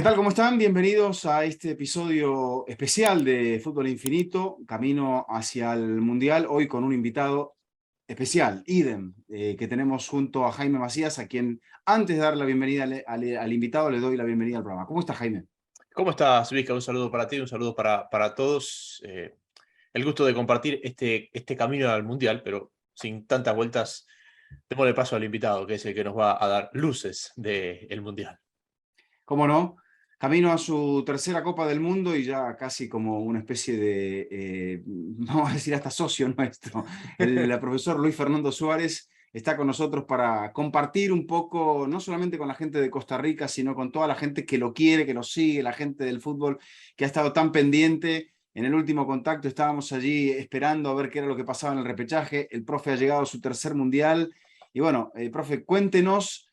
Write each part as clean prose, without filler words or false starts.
tal? ¿Cómo están? Bienvenidos a este episodio especial de Fútbol Infinito, camino hacia el Mundial, hoy con un invitado especial, Idem, que tenemos junto a Jaime Macías, a quien antes de dar la bienvenida al invitado le doy la bienvenida al programa. ¿Cómo está, Jaime? ¿Cómo estás, Vizca? Un saludo para ti, un saludo para todos. El gusto de compartir este camino al Mundial, pero sin tantas vueltas, démosle paso al invitado, que es el que nos va a dar luces del Mundial. ¿Cómo no? Camino a su tercera Copa del Mundo y ya casi como una especie de, vamos a decir, hasta socio nuestro. El profesor Luis Fernando Suárez está con nosotros para compartir un poco, no solamente con la gente de Costa Rica, sino con toda la gente que lo quiere, que lo sigue, la gente del fútbol que ha estado tan pendiente. En el último contacto estábamos allí esperando a ver qué era lo que pasaba en el repechaje. El profe ha llegado a su tercer mundial. Y bueno, profe, cuéntenos.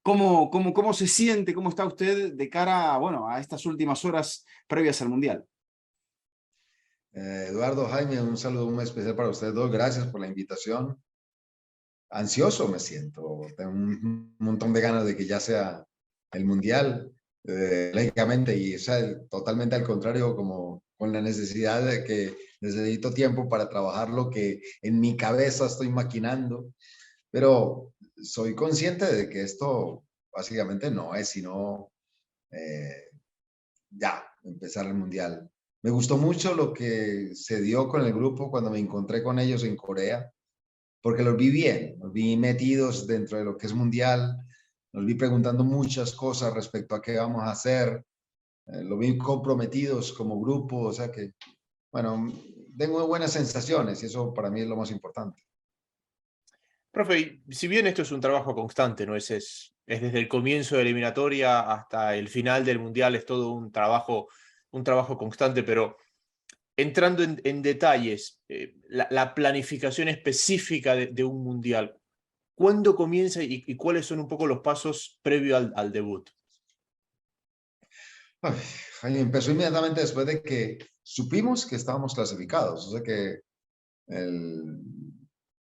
¿Cómo se siente, cómo está usted de cara a estas últimas horas previas al Mundial? Eduardo, Jaime, un saludo muy especial para ustedes dos. Gracias por la invitación. Ansioso me siento. Tengo un montón de ganas de que ya sea el Mundial, lógicamente, y o sea, totalmente al contrario, como con la necesidad de que necesito tiempo para trabajar lo que en mi cabeza estoy maquinando. Pero soy consciente de que esto básicamente no es sino eh, ya empezar el Mundial. Me gustó mucho lo que se dio con el grupo cuando me encontré con ellos en Corea, porque los vi bien, los vi metidos dentro de lo que es Mundial, los vi preguntando muchas cosas respecto a qué vamos a hacer, los vi comprometidos como grupo, o sea que, bueno, tengo buenas sensaciones y eso para mí es lo más importante. Profe, y si bien esto es un trabajo constante, ¿no? Es desde el comienzo de la eliminatoria hasta el final del Mundial, es todo un trabajo constante, pero entrando en detalles, la planificación específica de un Mundial, ¿cuándo comienza y cuáles son un poco los pasos previos al debut? Ay, empezó inmediatamente después de que supimos que estábamos clasificados, o sea que el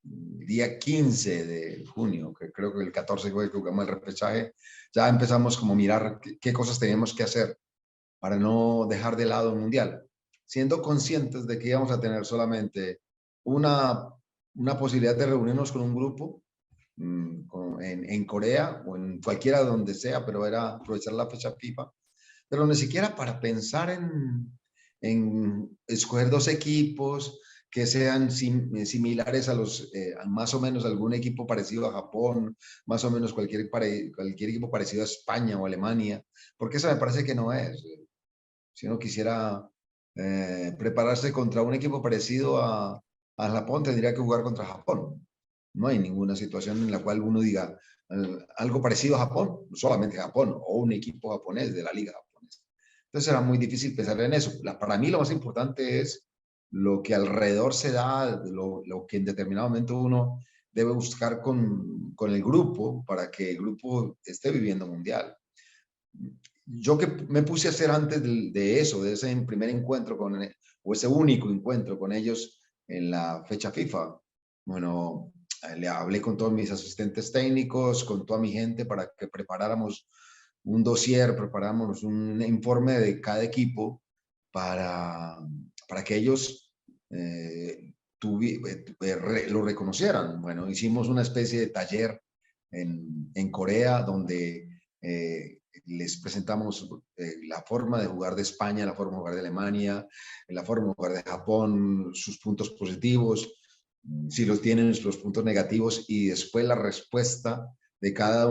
día 15 de junio, que creo que el 14 fue que jugamos el repechaje, ya empezamos como a mirar qué cosas teníamos que hacer para no dejar de lado el Mundial, siendo conscientes de que íbamos a tener solamente una, una posibilidad de reunirnos con un grupo en Corea o en cualquiera donde sea, pero era aprovechar la fecha FIFA, pero ni siquiera para pensar en escoger dos equipos que sean similares a más o menos algún equipo parecido a Japón, más o menos cualquier equipo parecido a España o Alemania, porque eso me parece que no es. Si uno quisiera prepararse contra un equipo parecido a Japón, tendría que jugar contra Japón. No hay ninguna situación en la cual uno diga algo parecido a Japón, solamente Japón o un equipo japonés de la liga japonesa. Entonces era muy difícil pensar en eso. Para mí lo más importante es lo que alrededor se da, lo que en determinado momento uno debe buscar con el grupo para que el grupo esté viviendo mundial. Yo que me puse a hacer antes de eso, de ese primer encuentro o ese único encuentro con ellos en la fecha FIFA, bueno, le hablé con todos mis asistentes técnicos, con toda mi gente para que preparáramos un dossier, preparáramos un informe de cada equipo para, para que ellos lo reconocieran. Bueno, hicimos una especie de taller en Corea donde les presentamos la forma de jugar de España, la forma de jugar de Alemania, la forma de jugar de Japón, sus puntos positivos, si los tienen los puntos negativos y después la respuesta de cada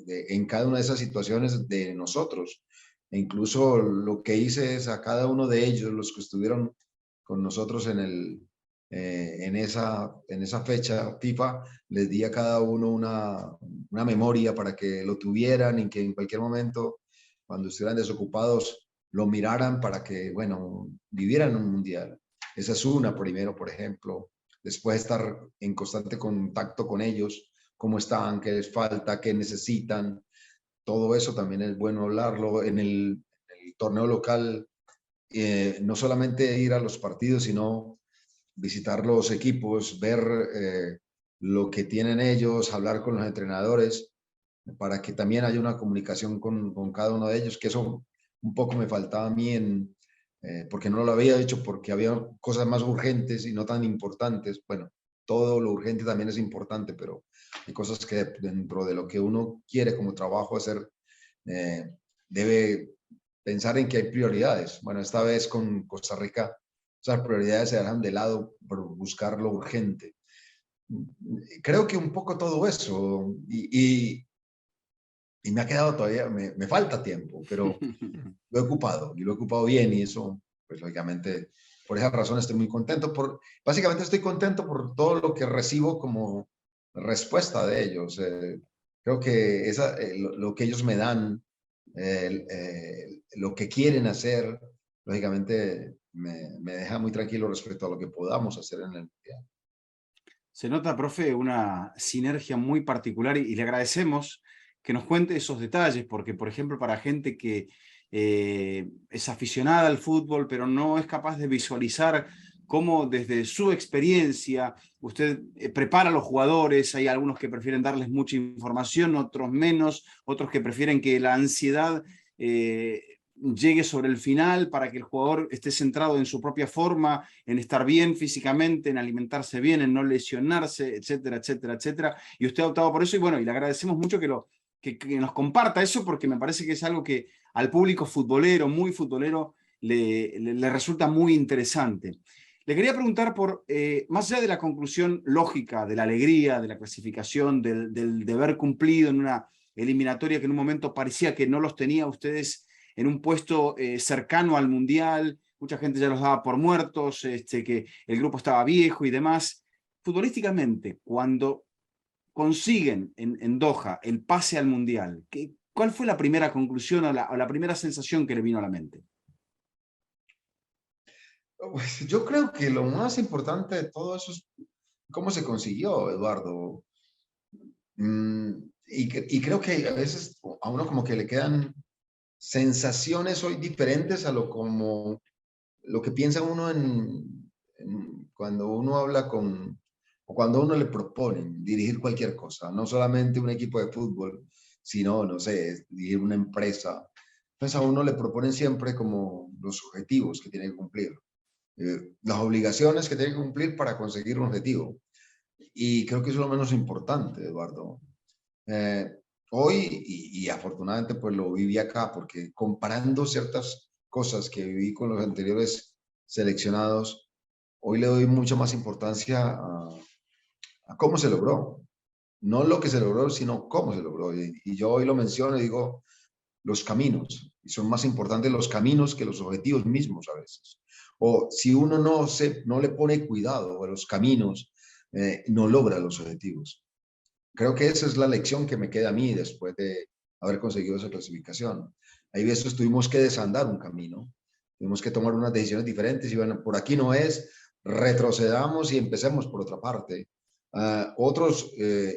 en cada una de esas situaciones de nosotros. E incluso lo que hice es a cada uno de ellos, los que estuvieron con nosotros en esa fecha FIFA, les di a cada uno una memoria para que lo tuvieran y que en cualquier momento, cuando estuvieran desocupados, lo miraran para que, bueno, vivieran un mundial. Esa es una primero, por ejemplo. Después estar en constante contacto con ellos, cómo están, qué les falta, qué necesitan. Todo eso también es bueno hablarlo en el torneo local. No solamente ir a los partidos, sino visitar los equipos, ver lo que tienen ellos, hablar con los entrenadores. para que también haya una comunicación con cada uno de ellos, que eso un poco me faltaba a mí porque no lo había hecho, porque había cosas más urgentes y no tan importantes. Bueno, todo lo urgente también es importante, pero hay cosas que dentro de lo que uno quiere como trabajo hacer, debe pensar en que hay prioridades. Bueno, esta vez con Costa Rica, esas prioridades se dejan de lado por buscar lo urgente. Creo que un poco todo eso, y me ha quedado todavía, me falta tiempo, pero lo he ocupado y lo he ocupado bien y eso, pues lógicamente, por esa razón estoy muy contento. Básicamente estoy contento por todo lo que recibo como respuesta de ellos. Creo que lo que ellos me dan, lo que quieren hacer, lógicamente me deja muy tranquilo respecto a lo que podamos hacer en el mundial. Se nota, profe, una sinergia muy particular y le agradecemos que nos cuente esos detalles, porque, por ejemplo, para gente que es aficionada al fútbol, pero no es capaz de visualizar cómo desde su experiencia usted prepara a los jugadores, hay algunos que prefieren darles mucha información, otros menos, otros que prefieren que la ansiedad llegue sobre el final para que el jugador esté centrado en su propia forma, en estar bien físicamente, en alimentarse bien, en no lesionarse, etcétera, etcétera, etcétera. Y usted ha optado por eso y bueno, y le agradecemos mucho que nos comparta eso porque me parece que es algo que al público futbolero, muy futbolero, le resulta muy interesante. Le quería preguntar por, más allá de la conclusión lógica, de la alegría, de la clasificación, del deber cumplido en una eliminatoria que en un momento parecía que no los tenía ustedes en un puesto cercano al Mundial, mucha gente ya los daba por muertos, que el grupo estaba viejo y demás. Futbolísticamente, cuando consiguen en Doha el pase al Mundial, ¿cuál fue la primera conclusión o la primera sensación que le vino a la mente? Pues, yo creo que lo más importante de todo eso es cómo se consiguió, Eduardo. Y creo que a veces a uno como que le quedan sensaciones hoy diferentes a lo que piensa uno cuando uno habla o cuando uno le proponen dirigir cualquier cosa, no solamente un equipo de fútbol, sino, no sé, dirigir una empresa. Entonces a uno le proponen siempre como los objetivos que tiene que cumplir, las obligaciones que tiene que cumplir para conseguir un objetivo. Y creo que eso es lo menos importante, Eduardo. Eh, Hoy, y afortunadamente pues lo viví acá, porque comparando ciertas cosas que viví con los anteriores seleccionados, hoy le doy mucha más importancia a cómo se logró. No lo que se logró, sino cómo se logró. Y yo hoy lo menciono y digo los caminos. Y son más importantes los caminos que los objetivos mismos a veces. O si uno no le pone cuidado a los caminos, no logra los objetivos. Creo que esa es la lección que me queda a mí después de haber conseguido esa clasificación. Hay veces tuvimos que desandar un camino, tuvimos que tomar unas decisiones diferentes y bueno, por aquí no es, retrocedamos y empecemos por otra parte. Otros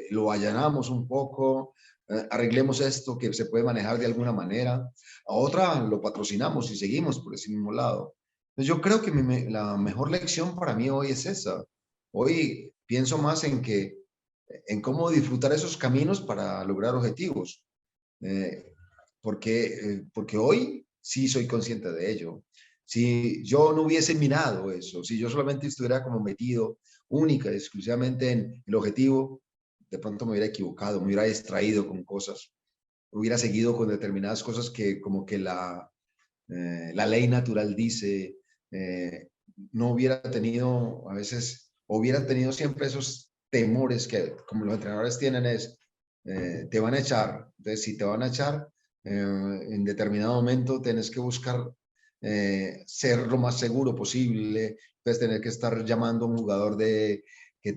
lo allanamos un poco, arreglemos esto que se puede manejar de alguna manera. A otra lo patrocinamos y seguimos por ese mismo lado. Entonces yo creo que la mejor lección para mí hoy es esa. Hoy pienso más en cómo disfrutar esos caminos para lograr objetivos. Eh, porque hoy sí soy consciente de ello. Si yo no hubiese mirado eso, si yo solamente estuviera como metido única y exclusivamente en el objetivo, de pronto me hubiera equivocado, me hubiera distraído con cosas, hubiera seguido con determinadas cosas que como que la ley natural dice, no hubiera tenido a veces, hubiera tenido siempre esos temores que como los entrenadores tienen te van a echar. Entonces, si te van a echar, en determinado momento tienes que buscar ser lo más seguro posible, entonces tener que estar llamando a un jugador que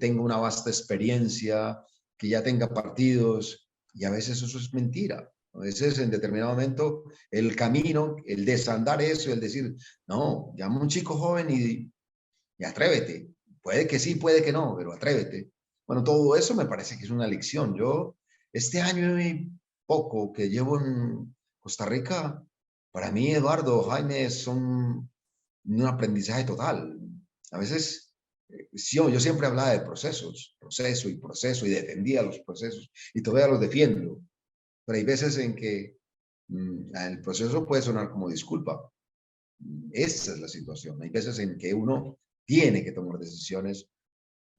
tenga una vasta experiencia, que ya tenga partidos, y a veces eso es mentira. A veces en determinado momento el camino, el desandar eso, el decir, no, llama a un chico joven y atrévete. Puede que sí, puede que no, pero atrévete. Bueno, todo eso me parece que es una lección. Yo, este año y poco que llevo en Costa Rica, para mí, Eduardo, Jaime, son un aprendizaje total. A veces, yo siempre hablaba de procesos, proceso y proceso, y defendía los procesos, y todavía los defiendo. pero hay veces en que el proceso puede sonar como disculpa. Esa es la situación. Hay veces en que uno tiene que tomar decisiones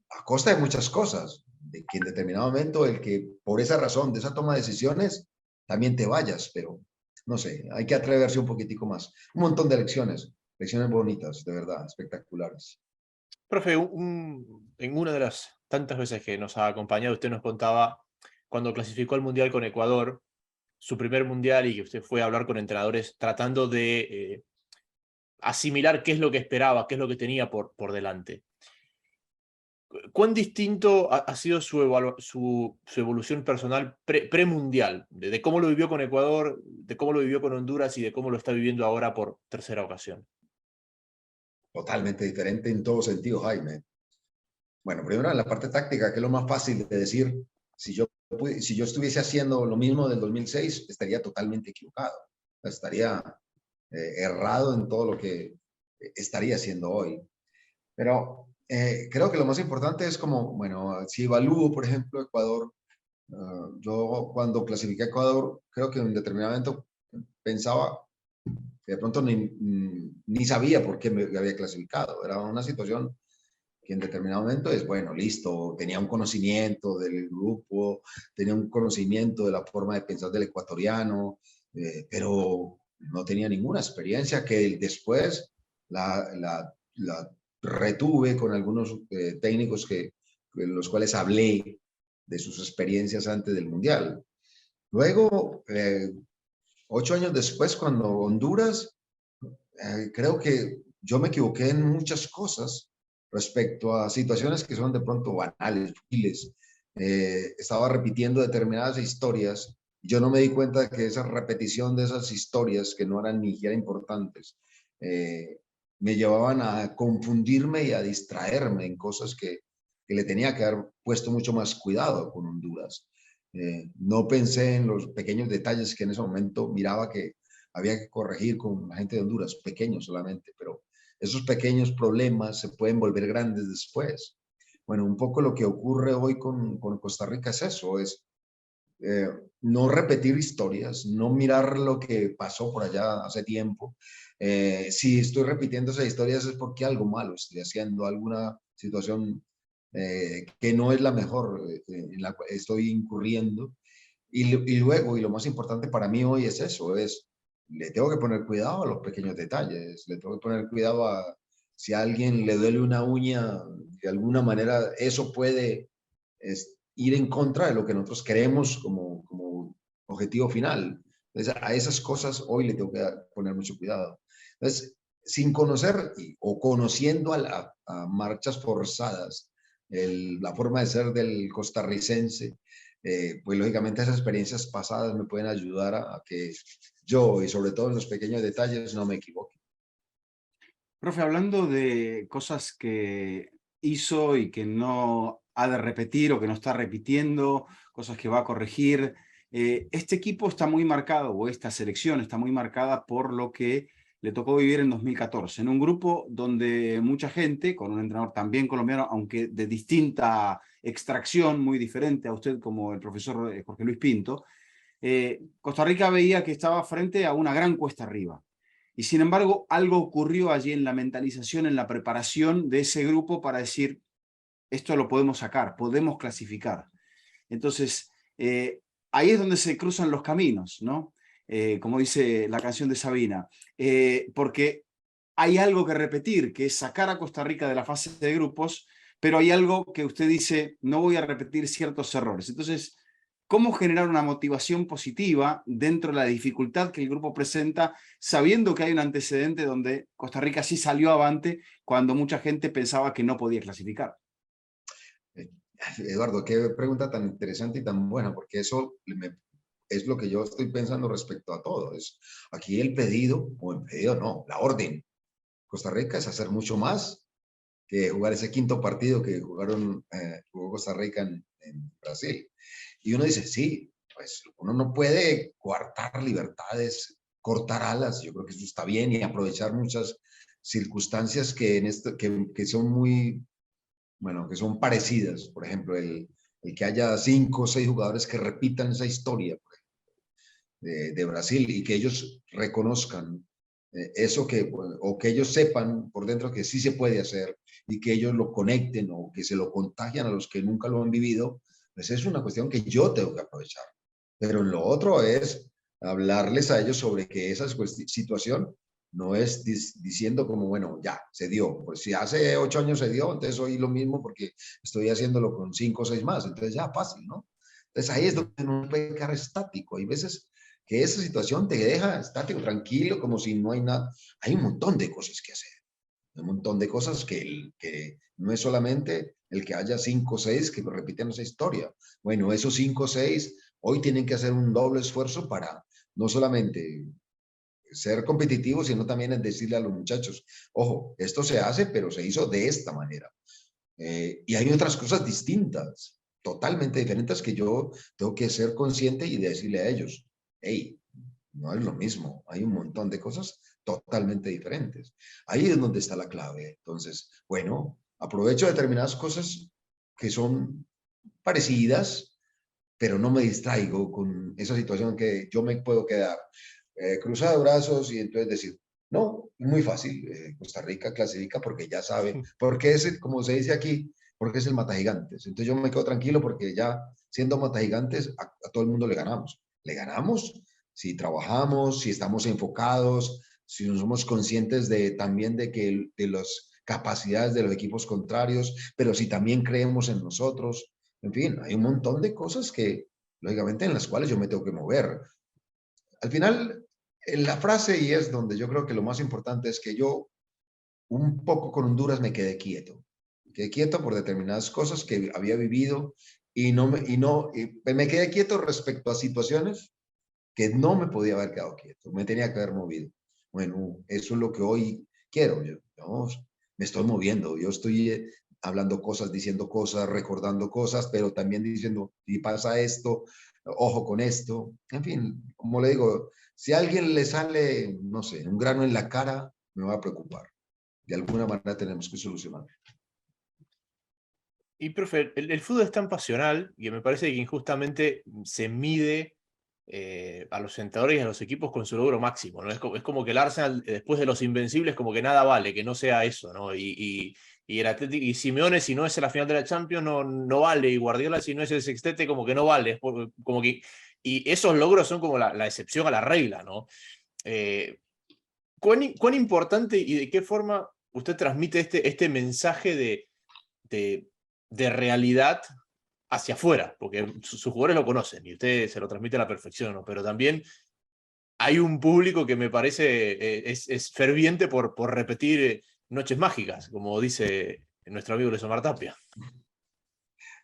a costa de muchas cosas, de que en determinado momento el que por esa razón de esa toma de decisiones también te vayas, pero no sé, hay que atreverse un poquitico más. Un montón de lecciones, lecciones bonitas, de verdad, espectaculares. Profe, en una de las tantas veces que nos ha acompañado, usted nos contaba cuando clasificó al Mundial con Ecuador, su primer Mundial, y que usted fue a hablar con entrenadores tratando de asimilar qué es lo que esperaba, qué es lo que tenía por delante. ¿Cuán distinto ha sido su evolución personal premundial? De cómo lo vivió con Ecuador, de cómo lo vivió con Honduras y de cómo lo está viviendo ahora por tercera ocasión. Totalmente diferente en todo sentido, Jaime. Bueno, primero en la parte táctica, que es lo más fácil de decir. Si yo estuviese haciendo lo mismo del 2006, estaría totalmente equivocado. Estaría errado en todo lo que estaría haciendo hoy. Pero creo que lo más importante es como, bueno, si evalúo, por ejemplo, Ecuador, yo cuando clasifiqué a Ecuador, creo que en determinado momento pensaba que de pronto ni sabía por qué me había clasificado. Era una situación que en determinado momento es, bueno, listo, tenía un conocimiento del grupo, tenía un conocimiento de la forma de pensar del ecuatoriano, pero no tenía ninguna experiencia que después la retuve con algunos técnicos los cuales hablé de sus experiencias antes del Mundial. Luego, 8 años después, cuando Honduras, creo que yo me equivoqué en muchas cosas respecto a situaciones que son de pronto banales, fútiles. Estaba repitiendo determinadas historias. Yo no me di cuenta de que esa repetición de esas historias, que no eran ni siquiera importantes, me llevaban a confundirme y a distraerme en cosas que le tenía que haber puesto mucho más cuidado con Honduras. No pensé en los pequeños detalles que en ese momento miraba que había que corregir con la gente de Honduras, pequeños solamente, pero esos pequeños problemas se pueden volver grandes después. Bueno, un poco lo que ocurre hoy con Costa Rica es eso, es eh, no repetir historias, no mirar lo que pasó por allá hace tiempo. Si estoy repitiendo esas historias es porque algo malo estoy haciendo, alguna situación que no es la mejor en la cual estoy incurriendo. Y luego, y lo más importante para mí hoy es eso, es le tengo que poner cuidado a los pequeños detalles, le tengo que poner cuidado a si a alguien le duele una uña, de alguna manera eso puede ir en contra de lo que nosotros queremos como objetivo final. Entonces, a esas cosas hoy le tengo que poner mucho cuidado. Entonces, sin conocer o conociendo a marchas forzadas la forma de ser del costarricense, pues lógicamente esas experiencias pasadas me pueden ayudar a que yo, y sobre todo en los pequeños detalles, no me equivoque. Profe, hablando de cosas que hizo y que no ha de repetir o que no está repitiendo, cosas que va a corregir, este equipo está muy marcado, o esta selección está muy marcada por lo que le tocó vivir en 2014, en un grupo donde mucha gente, con un entrenador también colombiano, aunque de distinta extracción, muy diferente a usted como el profesor Jorge Luis Pinto, Costa Rica veía que estaba frente a una gran cuesta arriba. Y sin embargo, algo ocurrió allí en la mentalización, en la preparación de ese grupo para decir, esto lo podemos sacar, podemos clasificar. Entonces, ahí es donde se cruzan los caminos, ¿no? Como dice la canción de Sabina, porque hay algo que repetir, que es sacar a Costa Rica de la fase de grupos, pero hay algo que usted dice, no voy a repetir ciertos errores. Entonces, ¿cómo generar una motivación positiva dentro de la dificultad que el grupo presenta, sabiendo que hay un antecedente donde Costa Rica sí salió avante cuando mucha gente pensaba que no podía clasificar? Eduardo, qué pregunta tan interesante y tan buena, porque es lo que yo estoy pensando respecto a todo. Aquí el pedido, o el pedido no, la orden. Costa Rica es hacer mucho más que jugar ese quinto partido que jugó Costa Rica en Brasil. Y uno dice, sí, pues uno no puede coartar libertades, cortar alas, yo creo que eso está bien, y aprovechar muchas circunstancias que son muy, bueno, que son parecidas. Por ejemplo, el que haya 5 o 6 jugadores que repitan esa historia. de Brasil y que ellos reconozcan eso o que ellos sepan por dentro que sí se puede hacer y que ellos lo conecten o que se lo contagian a los que nunca lo han vivido, pues es una cuestión que yo tengo que aprovechar. Pero lo otro es hablarles a ellos sobre que esa situación no es diciendo como, bueno, ya, se dio. Pues si hace 8 años se dio, entonces hoy lo mismo porque estoy haciéndolo con 5 o 6 más. Entonces ya, fácil, ¿no? Entonces ahí es donde no puede quedar estático. Hay veces que esa situación te deja estático, tranquilo, como si no hay nada. Hay un montón de cosas que hacer. Un montón de cosas que no es solamente el que haya 5 o 6 que repiten esa historia. Bueno, esos 5 o 6 hoy tienen que hacer un doble esfuerzo para no solamente ser competitivos, sino también en decirle a los muchachos, ojo, esto se hace, pero se hizo de esta manera. Y hay otras cosas distintas, totalmente diferentes, que yo tengo que ser consciente y decirle a ellos, hey, no es lo mismo, hay un montón de cosas totalmente diferentes. Ahí es donde está la clave. Entonces, bueno, aprovecho determinadas cosas que son parecidas, pero no me distraigo con esa situación que yo me puedo quedar cruzado de brazos y entonces decir, no, muy fácil, Costa Rica clasifica porque ya sabe, porque es, como se dice aquí, porque es el mata gigantes. Entonces yo me quedo tranquilo porque ya siendo mata gigantes a todo el mundo le ganamos. Le ganamos si trabajamos, si estamos enfocados, si no somos conscientes también de las capacidades de los equipos contrarios, pero si también creemos en nosotros. En fin, hay un montón de cosas que, lógicamente, en las cuales yo me tengo que mover. Al final, en la frase, y es donde yo creo que lo más importante es que yo un poco con Honduras me quedé quieto. Me quedé quieto por determinadas cosas que había vivido y me quedé quieto respecto a situaciones que no me podía haber quedado quieto, me tenía que haber movido. Bueno, eso es lo que hoy quiero. Yo me estoy moviendo, yo estoy hablando cosas, diciendo cosas, recordando cosas, pero también diciendo, si pasa esto, ojo con esto. En fin, como le digo, si a alguien le sale, no sé, un grano en la cara, me va a preocupar. De alguna manera tenemos que solucionar. Y, profe, el fútbol es tan pasional que me parece que injustamente se mide a los entrenadores y a los equipos con su logro máximo, ¿no? Es como que el Arsenal, después de los Invencibles, como que nada vale, que no sea eso, ¿no? Y el Atlético, y Simeone, si no es en la final de la Champions, no vale, y Guardiola, si no es el sextete, como que no vale, como que, y esos logros son como la excepción a la regla, ¿no? Eh, ¿Cuán importante y de qué forma usted transmite este mensaje de, de realidad hacia afuera? Porque sus jugadores lo conocen y usted se lo transmite a la perfección, ¿no? Pero también hay un público que me parece es ferviente por repetir noches mágicas, como dice nuestro amigo Luis Omar Tapia.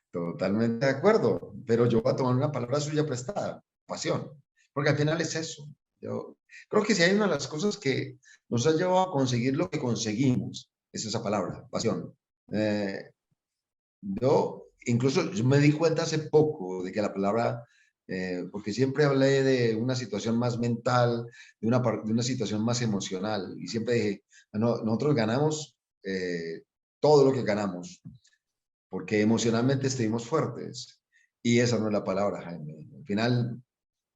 Totalmente de acuerdo, pero yo voy a tomar una palabra suya prestada, pasión, porque al final es eso. Yo creo que si hay una de las cosas que nos ha llevado a conseguir lo que conseguimos, es esa palabra, pasión. Eh, yo me di cuenta hace poco de que la palabra, porque siempre hablé de una situación más mental, de una situación más emocional, y siempre dije, no, nosotros ganamos todo lo que ganamos, porque emocionalmente estuvimos fuertes. Y esa no es la palabra, Jaime. Al final,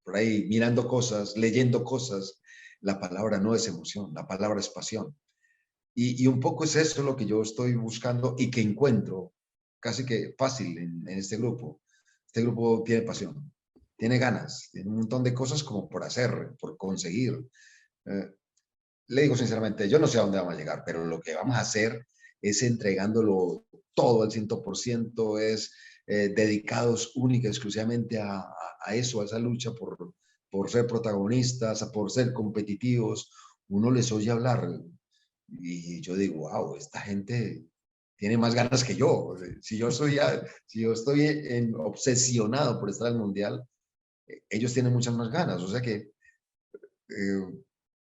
por ahí mirando cosas, leyendo cosas, la palabra no es emoción, la palabra es pasión. Y un poco es eso lo que yo estoy buscando y que encuentro casi que fácil en este grupo. Este grupo tiene pasión, tiene ganas, tiene un montón de cosas como por hacer, por conseguir. Eh, Le digo sinceramente, yo no sé a dónde vamos a llegar, pero lo que vamos a hacer es entregándolo todo al 100%, es dedicados única y exclusivamente a eso, a esa lucha por ser protagonistas, por ser competitivos. Uno les oye hablar y yo digo, wow, esta gente tiene más ganas que yo. Si yo estoy obsesionado por estar al mundial, ellos tienen muchas más ganas. O sea que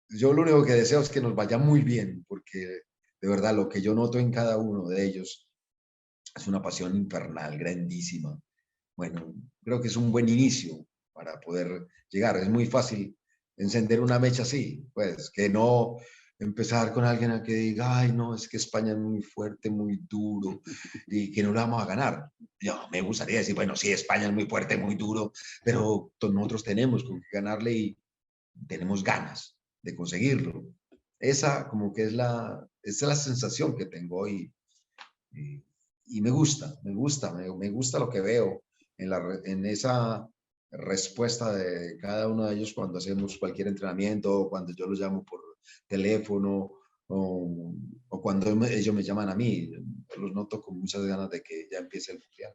yo lo único que deseo es que nos vaya muy bien, porque de verdad lo que yo noto en cada uno de ellos es una pasión infernal, grandísima. Bueno, creo que es un buen inicio para poder llegar. Es muy fácil encender una mecha así, pues que no, empezar con alguien a que diga, ay, no, es que España es muy fuerte, muy duro y que no la vamos a ganar. Yo me gustaría decir, bueno, sí, España es muy fuerte, muy duro, pero nosotros tenemos con qué ganarle y tenemos ganas de conseguirlo. Esa como que esa es la sensación que tengo hoy y, y me gusta lo que veo en esa respuesta de cada uno de ellos cuando hacemos cualquier entrenamiento, o cuando yo los llamo por teléfono o cuando ellos me llaman a mí. Yo los noto con muchas ganas de que ya empiece el mundial.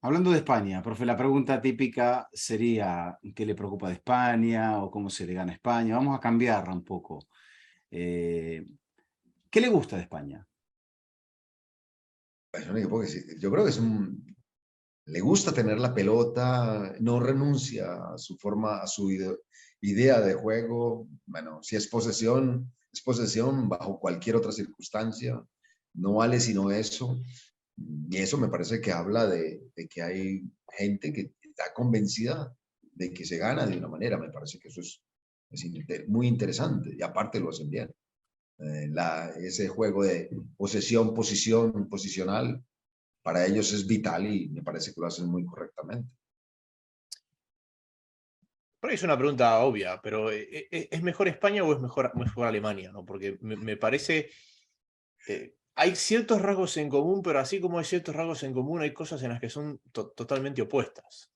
Hablando de España, profe, la pregunta típica sería, ¿qué le preocupa de España o cómo se le gana a España? Vamos a cambiarla un poco. ¿Qué le gusta de España? Es un equipo que yo creo que le gusta tener la pelota, no renuncia a su forma, a su idea de juego. Bueno, si es posesión bajo cualquier otra circunstancia. No vale sino eso. Y eso me parece que habla de que hay gente que está convencida de que se gana de una manera. Me parece que eso es muy interesante y aparte lo hacen bien. Ese juego de posesión, posición, posicional, para ellos es vital y me parece que lo hacen muy correctamente. Por ahí es una pregunta obvia, pero ¿es mejor España o es mejor Alemania? ¿No? Porque me parece, hay ciertos rasgos en común, pero así como hay ciertos rasgos en común, hay cosas en las que son totalmente opuestas.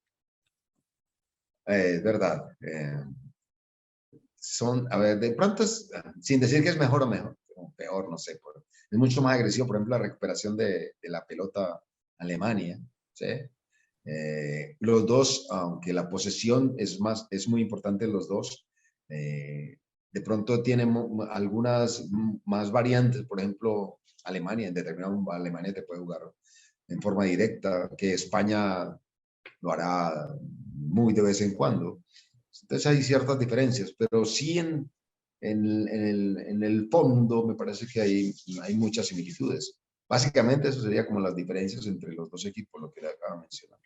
Es verdad. A ver, de pronto, sin decir que es mejor o peor, no sé, es mucho más agresivo, por ejemplo, la recuperación de la pelota Alemania, ¿sí? Los dos, aunque la posesión es muy importante en los dos, de pronto tienen algunas más variantes, por ejemplo, Alemania, en determinado Alemania te puede jugar en forma directa, que España lo hará muy de vez en cuando. Entonces hay ciertas diferencias, pero sí en el fondo me parece que hay muchas similitudes. Básicamente eso sería como las diferencias entre los dos equipos, lo que le acabo de mencionar.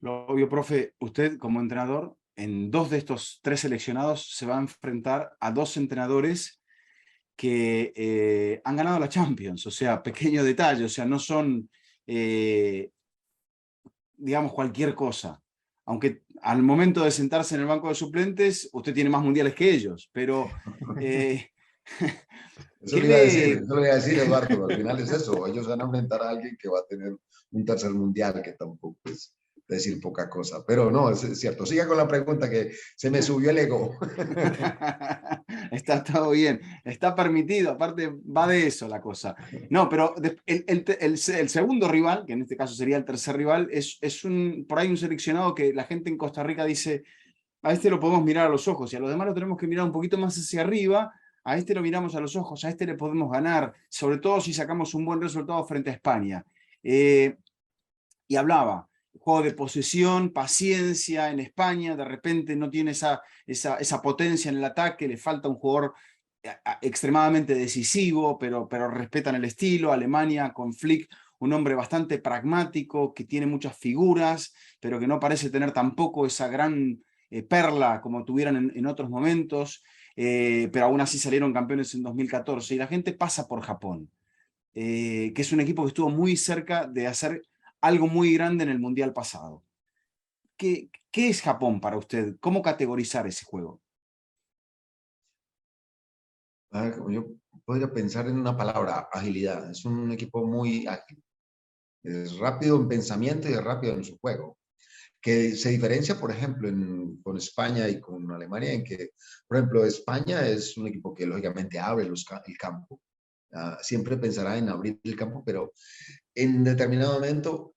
Lo obvio, profe, usted como entrenador, en dos de estos tres seleccionados se va a enfrentar a dos entrenadores que han ganado la Champions, o sea, pequeño detalle, o sea, no son, digamos, cualquier cosa. Aunque al momento de sentarse en el banco de suplentes, usted tiene más mundiales que ellos, pero ¿qué le... Eso le iba a decir, Eduardo, al final es eso, ellos van a enfrentar a alguien que va a tener un tercer mundial, que tampoco es decir poca cosa, pero no, es cierto. Siga con la pregunta que se me subió el ego. Está todo bien, está permitido, aparte va de eso la cosa. No, pero el segundo rival, que en este caso sería el tercer rival, es por ahí un seleccionado que la gente en Costa Rica dice, a este lo podemos mirar a los ojos y a los demás lo tenemos que mirar un poquito más hacia arriba, a este lo miramos a los ojos, a este le podemos ganar, sobre todo si sacamos un buen resultado frente a España. Y hablaba, juego de posesión, paciencia en España, de repente no tiene esa potencia en el ataque, le falta un jugador extremadamente decisivo, pero respetan el estilo. Alemania con Flick, un hombre bastante pragmático, que tiene muchas figuras, pero que no parece tener tampoco esa gran perla como tuvieran en otros momentos, pero aún así salieron campeones en 2014. Y la gente pasa por Japón, que es un equipo que estuvo muy cerca de hacer algo muy grande en el Mundial pasado. ¿Qué es Japón para usted? ¿Cómo categorizar ese juego? Yo podría pensar en una palabra, agilidad. Es un equipo muy ágil. Es rápido en pensamiento y es rápido en su juego. Que se diferencia, por ejemplo, con España y con Alemania, en que, por ejemplo, España es un equipo que lógicamente abre el campo. Siempre pensará en abrir el campo, pero en determinado momento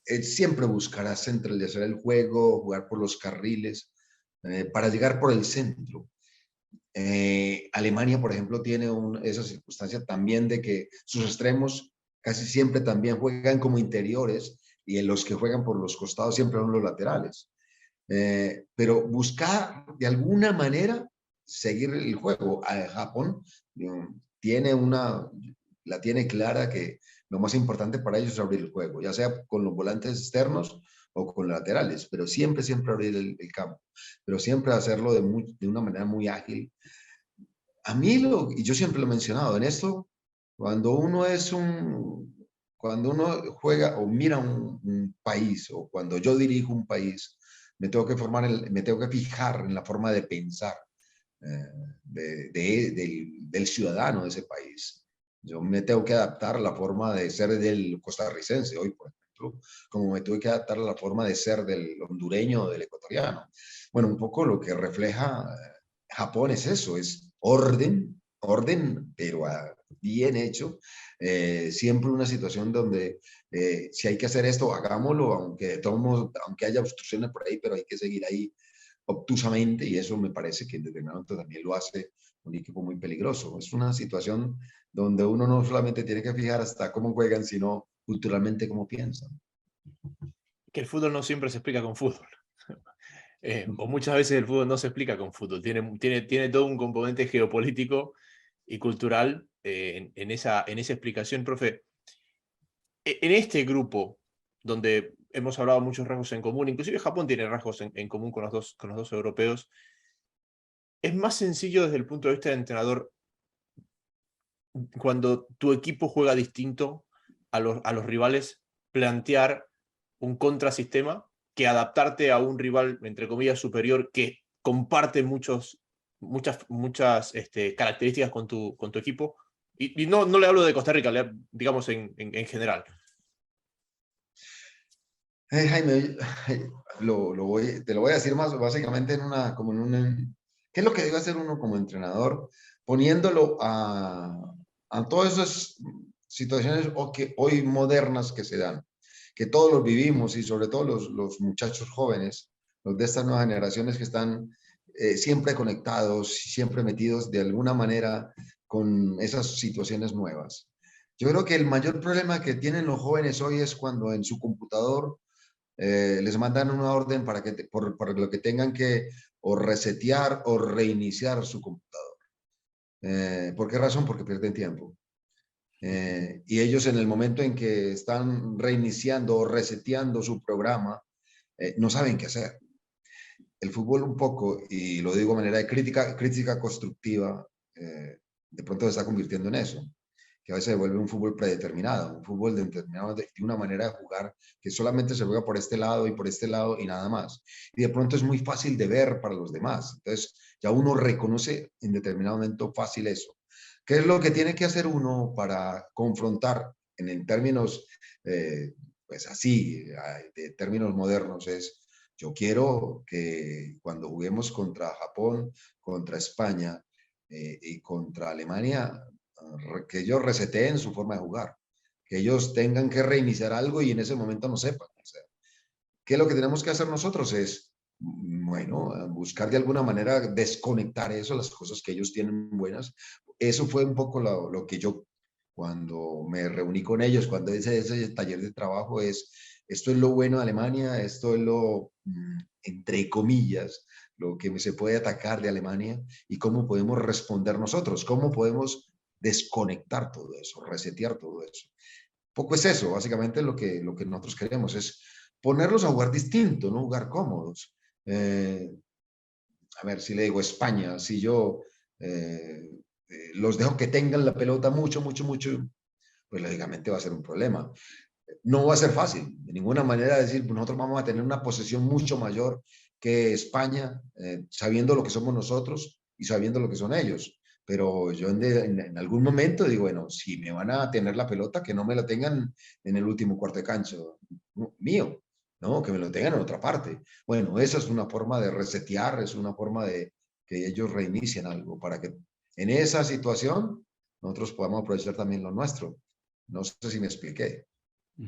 siempre buscará centralizar el juego, jugar por los carriles, para llegar por el centro. Alemania, por ejemplo, tiene esa circunstancia también de que sus extremos casi siempre también juegan como interiores y en los que juegan por los costados siempre son los laterales. Pero buscar de alguna manera seguir el juego. Japón tiene la tiene clara que lo más importante para ellos es abrir el juego, ya sea con los volantes externos o con laterales, pero siempre, siempre abrir el campo, pero siempre hacerlo de una manera muy ágil. A mí, y yo siempre lo he mencionado, en esto, cuando uno cuando uno juega o mira un país, o cuando yo dirijo un país, me tengo que me tengo que fijar en la forma de pensar del ciudadano de ese país. Yo me tengo que adaptar a la forma de ser del costarricense hoy, por ejemplo, como me tuve que adaptar a la forma de ser del hondureño o del ecuatoriano. Bueno, un poco lo que refleja Japón es eso, es orden, pero bien hecho. Siempre una situación donde si hay que hacer esto, hagámoslo, aunque haya obstrucciones por ahí, pero hay que seguir ahí obtusamente, y eso me parece que en determinado momento también lo hace un equipo muy peligroso. Es una situación donde uno no solamente tiene que fijar hasta cómo juegan, sino culturalmente cómo piensan. Que el fútbol no siempre se explica con fútbol. O muchas veces el fútbol no se explica con fútbol. Tiene todo un componente geopolítico y cultural en esa explicación, profe. En este grupo, donde hemos hablado de muchos rasgos en común, inclusive Japón tiene rasgos en común con los dos europeos, es más sencillo desde el punto de vista del entrenador cuando tu equipo juega distinto a los rivales, plantear un contrasistema que adaptarte a un rival, entre comillas, superior que comparte muchas características con tu equipo. Y no le hablo de Costa Rica, digamos en general. Jaime, te lo voy a decir más básicamente ¿qué es lo que debe hacer uno como entrenador? Poniéndolo a todas esas situaciones hoy modernas que se dan, que todos los vivimos, y sobre todo los muchachos jóvenes, los de estas nuevas generaciones que están siempre conectados, siempre metidos de alguna manera con esas situaciones nuevas. Yo creo que el mayor problema que tienen los jóvenes hoy es cuando en su computador les mandan una orden por lo que tengan que o resetear o reiniciar su computador. ¿Por qué razón? Porque pierden tiempo. Y ellos en el momento en que están reiniciando o reseteando su programa, no saben qué hacer. El fútbol un poco, y lo digo de manera de crítica constructiva, de pronto se está convirtiendo en eso, que a veces se vuelve un fútbol predeterminado, un fútbol de una manera de jugar que solamente se juega por este lado y por este lado y nada más. Y de pronto es muy fácil de ver para los demás. Entonces ya uno reconoce en determinado momento fácil eso. ¿Qué es lo que tiene que hacer uno para confrontar en términos, pues así, de términos modernos? Yo quiero que cuando juguemos contra Japón, contra España y contra Alemania, que ellos reseteen su forma de jugar, que ellos tengan que reiniciar algo y en ese momento no sepan. O sea, ¿qué es lo que tenemos que hacer nosotros? Es, bueno, buscar de alguna manera desconectar eso, las cosas que ellos tienen buenas. Eso fue un poco lo que yo, cuando me reuní con ellos, cuando hice ese taller de trabajo, esto es lo bueno de Alemania, esto es entre comillas, lo que se puede atacar de Alemania y cómo podemos responder nosotros, cómo podemos desconectar todo eso, resetear todo eso. Poco es eso, básicamente lo que nosotros queremos es ponerlos a jugar distinto, no jugar cómodos. A ver, si le digo España, si yo los dejo que tengan la pelota mucho, pues lógicamente va a ser un problema. No va a ser fácil, de ninguna manera decir, pues nosotros vamos a tener una posesión mucho mayor que España, sabiendo lo que somos nosotros y sabiendo lo que son ellos. Pero yo en algún momento digo, bueno, si me van a tener la pelota, que no me la tengan en el último cuarto de cancha mío, ¿no? Que me lo tengan en otra parte. Bueno, esa es una forma de resetear, es una forma de que ellos reinicien algo, para que en esa situación nosotros podamos aprovechar también lo nuestro. No sé si me expliqué.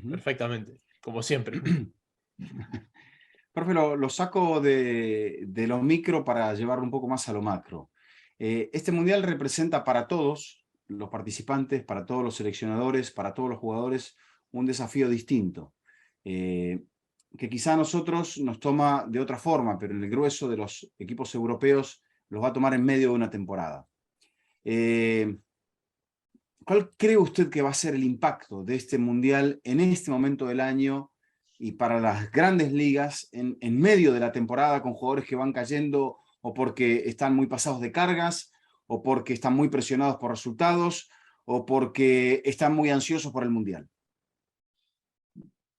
Perfectamente, como siempre. Profe, lo saco de lo micro para llevarlo un poco más a lo macro. Este mundial representa para todos los participantes, para todos los seleccionadores, para todos los jugadores, un desafío distinto, que quizá a nosotros nos toma de otra forma, pero el grueso de los equipos europeos los va a tomar en medio de una temporada. ¿Cuál cree usted que va a ser el impacto de este mundial en este momento del año y para las grandes ligas en medio de la temporada con jugadores que van cayendo o porque están muy pasados de cargas o porque están muy presionados por resultados o porque están muy ansiosos por el Mundial?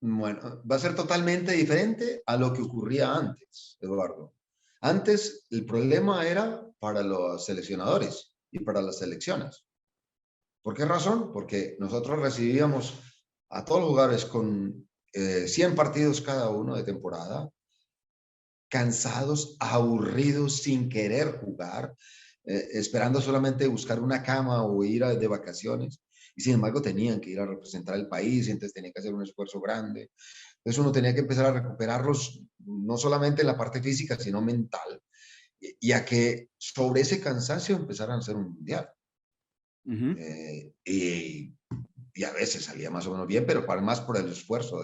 Bueno, va a ser totalmente diferente a lo que ocurría antes, Eduardo. Antes el problema era para los seleccionadores y para las selecciones. ¿Por qué razón? Porque nosotros recibíamos a todos los jugadores con 100 partidos cada uno de temporada, cansados, aburridos, sin querer jugar, esperando solamente buscar una cama o ir de vacaciones. Y sin embargo tenían que ir a representar el país, y entonces tenían que hacer un esfuerzo grande. Entonces uno tenía que empezar a recuperarlos, no solamente en la parte física, sino mental, y a que sobre ese cansancio empezaran a hacer un mundial. Y a veces salía más o menos bien, pero más por el esfuerzo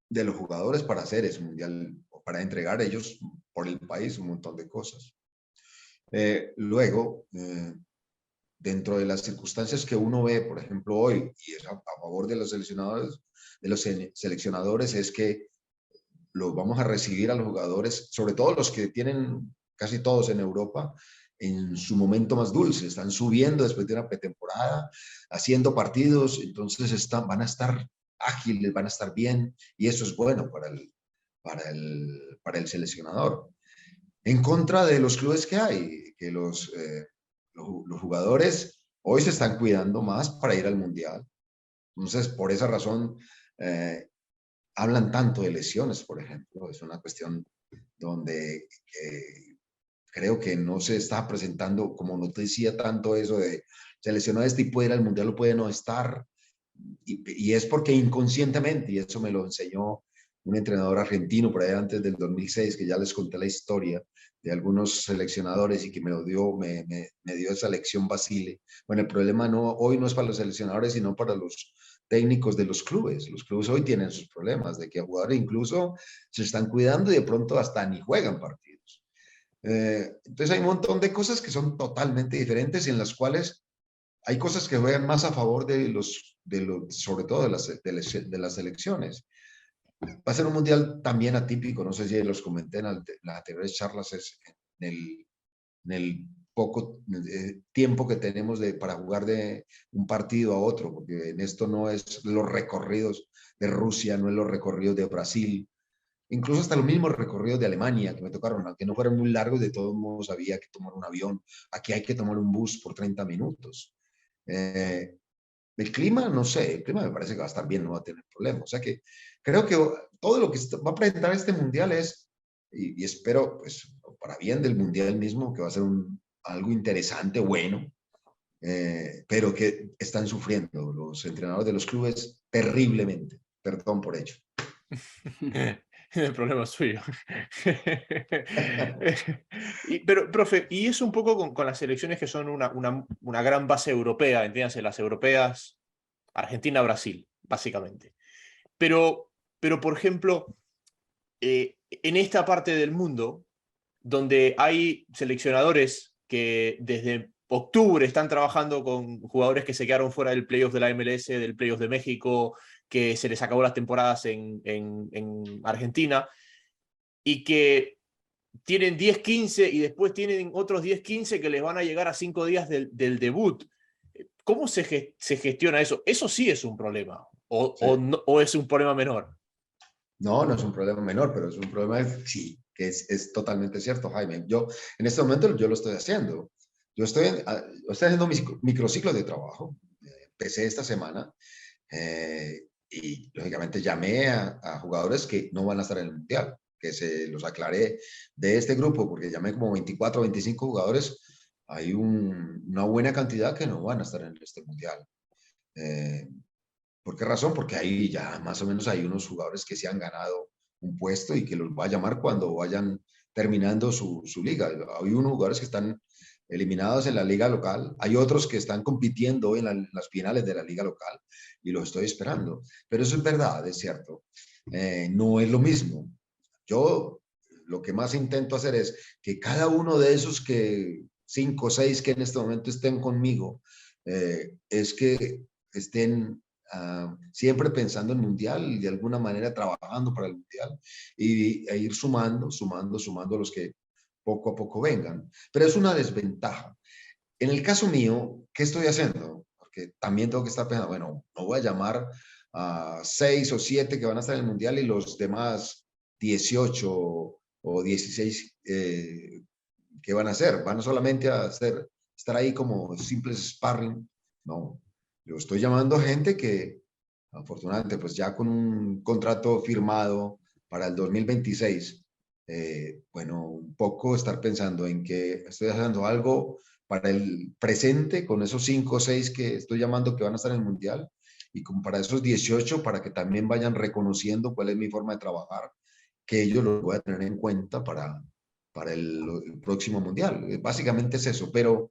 de los jugadores para hacer ese mundial, para entregar ellos por el país un montón de cosas. Luego, dentro de las circunstancias que uno ve, por ejemplo, hoy, y es a favor de los seleccionadores, es que los vamos a recibir a los jugadores, sobre todo los que tienen casi todos en Europa, en su momento más dulce, están subiendo después de una pretemporada, haciendo partidos, entonces van a estar ágiles, van a estar bien, y eso es bueno para el seleccionador. En contra de los clubes que hay, que los jugadores hoy se están cuidando más para ir al Mundial. Entonces, por esa razón, hablan tanto de lesiones, por ejemplo. Es una cuestión donde creo que no se está presentando como noticia tanto eso de se lesionó este y puede ir al Mundial o puede no estar. Y es porque inconscientemente, y eso me lo enseñó un entrenador argentino por ahí antes del 2006, que ya les conté la historia de algunos seleccionadores y que me dio esa lección Basile. Bueno, el problema hoy no es para los seleccionadores, sino para los técnicos de los clubes. Los clubes hoy tienen sus problemas de que jugadores incluso se están cuidando y de pronto hasta ni juegan partidos. Entonces hay un montón de cosas que son totalmente diferentes, en las cuales hay cosas que juegan más a favor sobre todo de las selecciones. Va a ser un mundial también atípico, no sé si los comenté en las anteriores charlas, en el poco tiempo que tenemos para jugar de un partido a otro, porque en esto no es los recorridos de Rusia, no es los recorridos de Brasil, incluso hasta los mismos recorridos de Alemania que me tocaron, aunque no fueran muy largos, de todos modos había que tomar un avión, aquí hay que tomar un bus por 30 minutos. El clima, no sé, el clima me parece que va a estar bien, no va a tener problemas. O sea que creo que todo lo que va a presentar este mundial y espero, pues, para bien del mundial mismo, que va a ser algo interesante, bueno, pero que están sufriendo los entrenadores de los clubes terriblemente. Perdón por ello. El problema es suyo. Pero, profe, y es un poco con las elecciones que son una gran base europea, entiéndase, las europeas, Argentina, Brasil, básicamente. Pero por ejemplo, en esta parte del mundo, donde hay seleccionadores que desde octubre están trabajando con jugadores que se quedaron fuera del playoff de la MLS, del playoff de México, que se les acabó las temporadas en Argentina, y que tienen 10-15 y después tienen otros 10-15 que les van a llegar a 5 días del debut. ¿Cómo se gestiona eso? Eso sí es un problema, Sí. o es un problema menor. No, no es un problema menor, pero es un problema, sí, que es totalmente cierto, Jaime. Yo, en este momento, yo lo estoy haciendo. Yo estoy haciendo mis microciclos de trabajo. Empecé esta semana y, lógicamente, llamé a jugadores que no van a estar en el Mundial, que se los aclaré de este grupo, porque llamé como 24 o 25 jugadores. Hay una buena cantidad que no van a estar en este Mundial. ¿Por qué razón? Porque ahí ya más o menos hay unos jugadores que se han ganado un puesto y que los va a llamar cuando vayan terminando su liga. Hay unos jugadores que están eliminados en la liga local, hay otros que están compitiendo hoy en las finales de la liga local y los estoy esperando. Pero eso es verdad, es cierto. No es lo mismo. Yo lo que más intento hacer es que cada uno de esos 5 o 6 que en este momento estén conmigo, es que estén siempre pensando en el Mundial y de alguna manera trabajando para el Mundial e ir sumando a los que poco a poco vengan. Pero es una desventaja. En el caso mío, ¿qué estoy haciendo? Porque también tengo que estar pensando, bueno, no voy a llamar a 6 o 7 que van a estar en el Mundial y los demás 18 o 16 ¿qué van a hacer? ¿Van solamente a estar ahí como simples sparring? No, yo estoy llamando a gente que, afortunadamente, pues ya con un contrato firmado para el 2026, bueno, un poco estar pensando en que estoy haciendo algo para el presente con esos 5 o 6 que estoy llamando que van a estar en el Mundial y como para esos 18 para que también vayan reconociendo cuál es mi forma de trabajar, que ellos lo voy a tener en cuenta para el próximo Mundial. Básicamente es eso, pero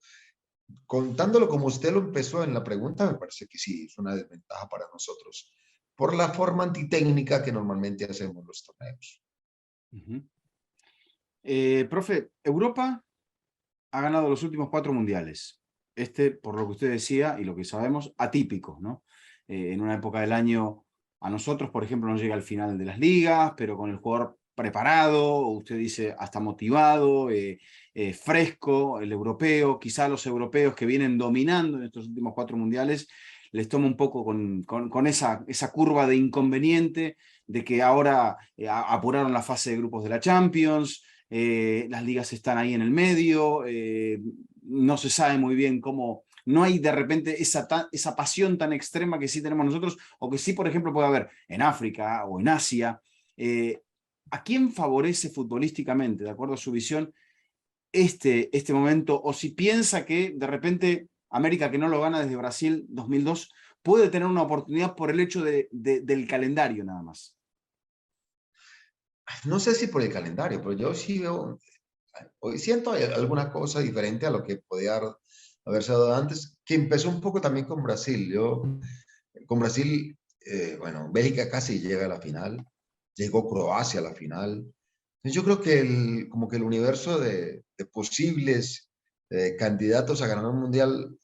contándolo como usted lo empezó en la pregunta, me parece que sí, es una desventaja para nosotros por la forma antitécnica que normalmente hacemos los torneos. Profe, Europa ha ganado los últimos 4 mundiales. Por lo que usted decía y lo que sabemos, atípico, ¿no? En una época del año, a nosotros, por ejemplo, no llega al final de las ligas, pero con el jugador preparado, usted dice hasta motivado, fresco, el europeo, quizá los europeos que vienen dominando en estos últimos 4 mundiales, les toma un poco con esa curva de inconveniente, de que ahora apuraron la fase de grupos de la Champions, las ligas están ahí en el medio, no se sabe muy bien cómo, no hay de repente esa pasión tan extrema que sí tenemos nosotros, o que sí, por ejemplo, puede haber en África o en Asia. ¿A quién favorece futbolísticamente, de acuerdo a su visión, este momento? O si piensa que de repente América, que no lo gana desde Brasil 2002, puede tener una oportunidad por el hecho del calendario nada más. No sé si por el calendario, pero yo sí veo, hoy siento alguna cosa diferente a lo que podía haberse dado antes, que empezó un poco también con Brasil. Con Brasil, bueno, Bélgica casi llega a la final, llegó Croacia a la final. Entonces yo creo que como que el universo de posibles candidatos a ganar un mundial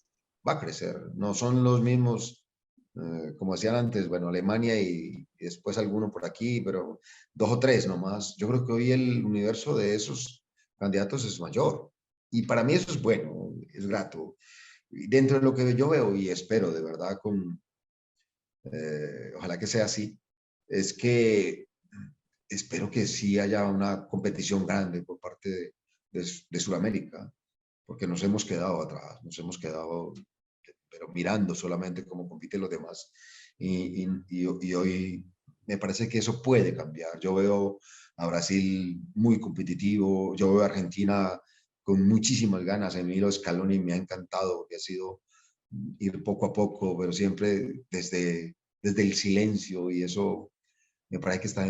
va a crecer. No son los mismos, como decían antes, bueno, Alemania y después alguno por aquí, pero 2 o 3 nomás. Yo creo que hoy el universo de esos candidatos es mayor. Y para mí eso es bueno, es grato. Y dentro de lo que yo veo y espero de verdad ojalá que sea así, es que espero que sí haya una competición grande por parte de Sudamérica, porque nos hemos quedado atrás, nos hemos quedado, pero mirando solamente cómo compiten los demás. Y hoy me parece que eso puede cambiar. Yo veo a Brasil muy competitivo, yo veo a Argentina con muchísimas ganas. Emilio Scaloni me ha encantado, que ha sido ir poco a poco, pero siempre desde el silencio, y eso me parece que está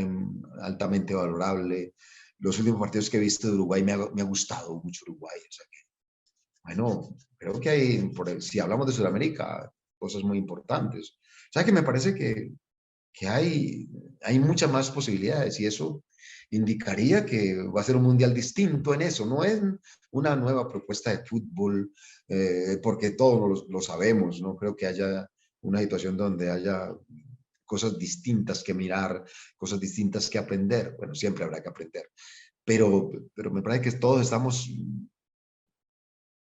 altamente valorable. Los últimos partidos que he visto de Uruguay me ha gustado mucho Uruguay. O sea que, bueno, creo que hay, si hablamos de Sudamérica, cosas muy importantes. O sea que me parece que hay muchas más posibilidades y eso indicaría que va a ser un mundial distinto en eso. No es una nueva propuesta de fútbol, porque todos lo sabemos. No creo que haya una situación donde haya cosas distintas que mirar, cosas distintas que aprender. Bueno, siempre habrá que aprender, pero me parece que todos estamos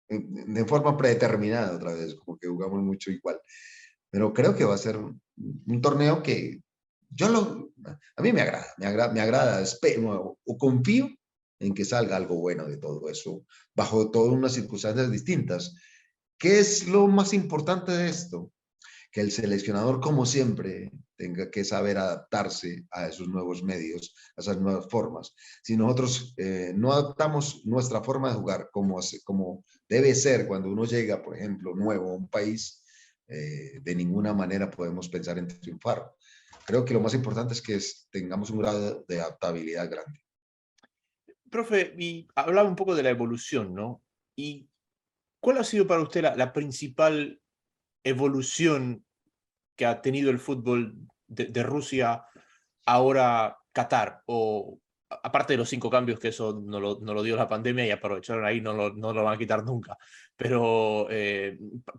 de forma predeterminada otra vez, como que jugamos mucho igual. Pero creo que va a ser un torneo que a mí me agrada, espero o confío en que salga algo bueno de todo eso, bajo todas unas circunstancias distintas. ¿Qué es lo más importante de esto? Que el seleccionador, como siempre, tenga que saber adaptarse a esos nuevos medios, a esas nuevas formas. Si nosotros no adaptamos nuestra forma de jugar como debe ser cuando uno llega, por ejemplo, nuevo a un país, de ninguna manera podemos pensar en triunfar. Creo que lo más importante es que tengamos un grado de adaptabilidad grande. Profe, y hablaba un poco de la evolución, ¿no? ¿Y cuál ha sido para usted la principal evolución que ha tenido el fútbol de Rusia ahora Qatar? O aparte de los 5 cambios, que eso no lo dio la pandemia y aprovecharon ahí, no lo van a quitar nunca. Pero,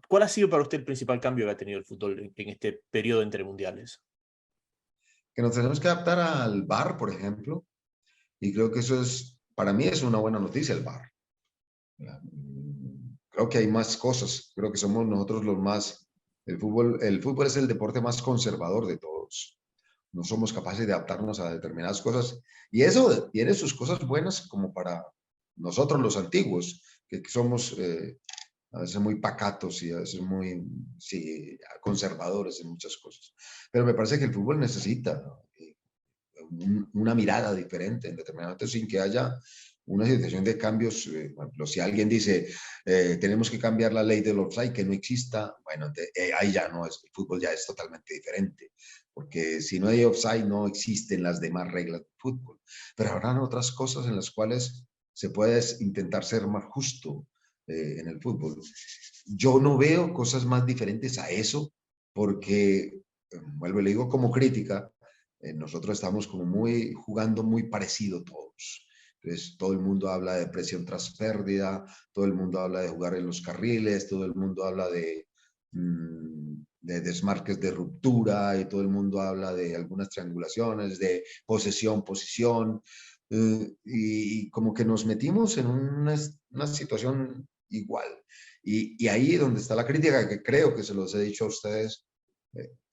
¿cuál ha sido para usted el principal cambio que ha tenido el fútbol en este periodo entre mundiales? Que nos tenemos que adaptar al VAR, por ejemplo, y creo que eso es, para mí es una buena noticia el VAR. Creo que hay más cosas, creo que somos nosotros los más, el fútbol es el deporte más conservador de todos. No somos capaces de adaptarnos a determinadas cosas, y eso tiene sus cosas buenas como para nosotros los antiguos, que somos a veces muy pacatos y a veces muy sí, conservadores en muchas cosas. Pero me parece que el fútbol necesita una mirada diferente en determinados momentos sin que haya una situación de cambios. Por ejemplo, si alguien dice tenemos que cambiar la ley del offside, que no exista, bueno, ahí ya no es, el fútbol ya es totalmente diferente, porque si no hay offside no existen las demás reglas del fútbol. Pero habrán otras cosas en las cuales se puede intentar ser más justo en el fútbol. Yo no veo cosas más diferentes a eso, porque, vuelvo y le digo como crítica, nosotros estamos como jugando muy parecido todos. Entonces, todo el mundo habla de presión tras pérdida, todo el mundo habla de jugar en los carriles, todo el mundo habla de desmarques de ruptura, y todo el mundo habla de algunas triangulaciones, de posesión, posición, y como que nos metimos en una situación igual. Y ahí es donde está la crítica, que creo que se los he dicho a ustedes,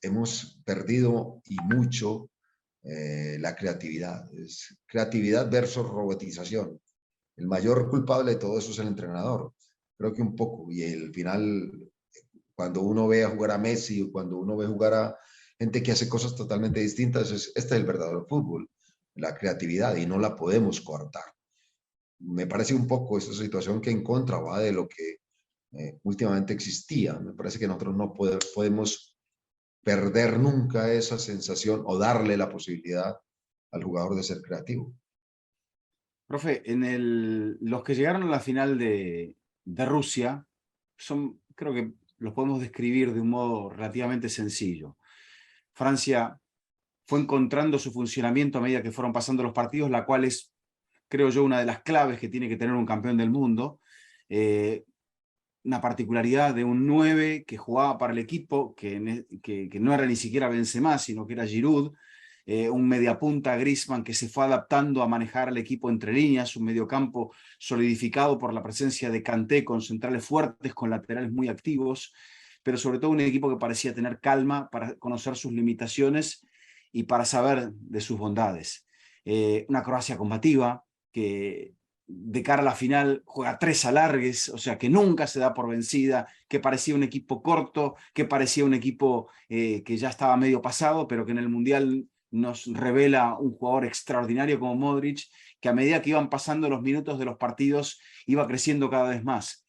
hemos perdido y mucho la creatividad. Es creatividad versus robotización. El mayor culpable de todo eso es el entrenador. Creo que un poco. Y al final, cuando uno ve a jugar a Messi o cuando uno ve jugar a gente que hace cosas totalmente distintas, este es el verdadero fútbol, la creatividad, y no la podemos cortar. Me parece un poco esta situación que en contra va de lo que últimamente existía. Me parece que nosotros no podemos perder nunca esa sensación o darle la posibilidad al jugador de ser creativo. Profe, los que llegaron a la final de Rusia creo que los podemos describir de un modo relativamente sencillo. Francia fue encontrando su funcionamiento a medida que fueron pasando los partidos, la cual es, creo yo, una de las claves que tiene que tener un campeón del mundo. Una particularidad de un 9 que jugaba para el equipo, que no era ni siquiera Benzema, sino que era Giroud, un mediapunta Griezmann que se fue adaptando a manejar al equipo entre líneas, un mediocampo solidificado por la presencia de Kanté con centrales fuertes, con laterales muy activos, pero sobre todo un equipo que parecía tener calma para conocer sus limitaciones y para saber de sus bondades. Una Croacia combativa que de cara a la final juega 3 alargues, o sea que nunca se da por vencida, que parecía un equipo corto, que parecía un equipo que ya estaba medio pasado, pero que en el Mundial nos revela un jugador extraordinario como Modric, que a medida que iban pasando los minutos de los partidos iba creciendo cada vez más.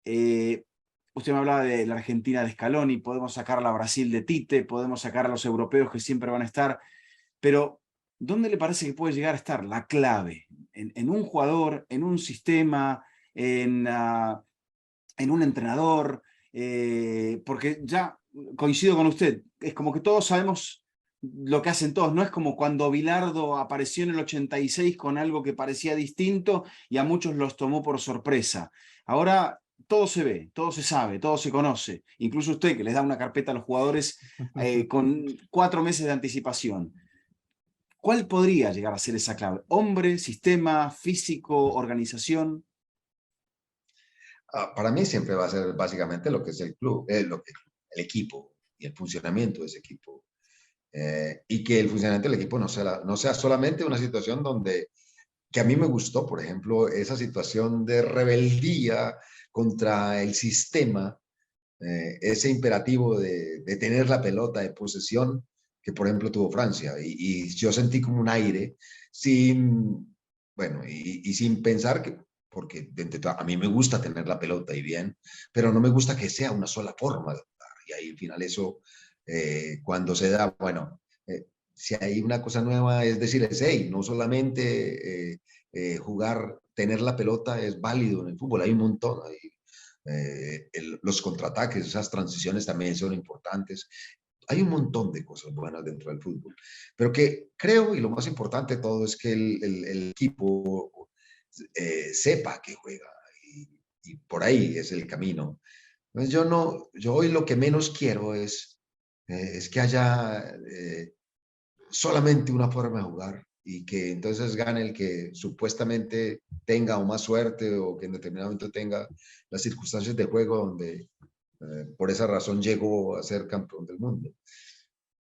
Usted me hablaba de la Argentina de Scaloni, podemos sacar a la Brasil de Tite, podemos sacar a los europeos que siempre van a estar, pero ¿dónde le parece que puede llegar a estar la clave? ¿En un jugador, en un sistema, en un entrenador? Porque ya coincido con usted, es como que todos sabemos lo que hacen todos, no es como cuando Bilardo apareció en el 86 con algo que parecía distinto y a muchos los tomó por sorpresa. Ahora todo se ve, todo se sabe, todo se conoce, incluso usted que les da una carpeta a los jugadores con 4 meses de anticipación. ¿Cuál podría llegar a ser esa clave? ¿Hombre, sistema, físico, organización? Para mí siempre va a ser básicamente lo que es el club, el equipo y el funcionamiento de ese equipo. Y que el funcionamiento del equipo no sea solamente una situación que a mí me gustó, por ejemplo, esa situación de rebeldía contra el sistema, ese imperativo de tener la pelota, de posesión, que por ejemplo tuvo Francia. Y yo sentí como un aire bueno, y sin pensar que, porque a mí me gusta tener la pelota y bien, pero no me gusta que sea una sola forma de jugar. Y ahí al final eso, cuando se da, bueno, si hay una cosa nueva, es decir, hey, no solamente jugar, tener la pelota es válido en el fútbol, hay un montón, los contraataques, esas transiciones también son importantes. hay un montón de cosas buenas dentro del fútbol, pero que creo, y lo más importante de todo, es que el equipo sepa que juega, y por ahí es el camino. Entonces yo no, yo hoy lo que menos quiero es que haya solamente una forma de jugar y que entonces gane el que supuestamente tenga o más suerte o que en determinado momento tenga las circunstancias de juego donde por esa razón llegó a ser campeón del mundo.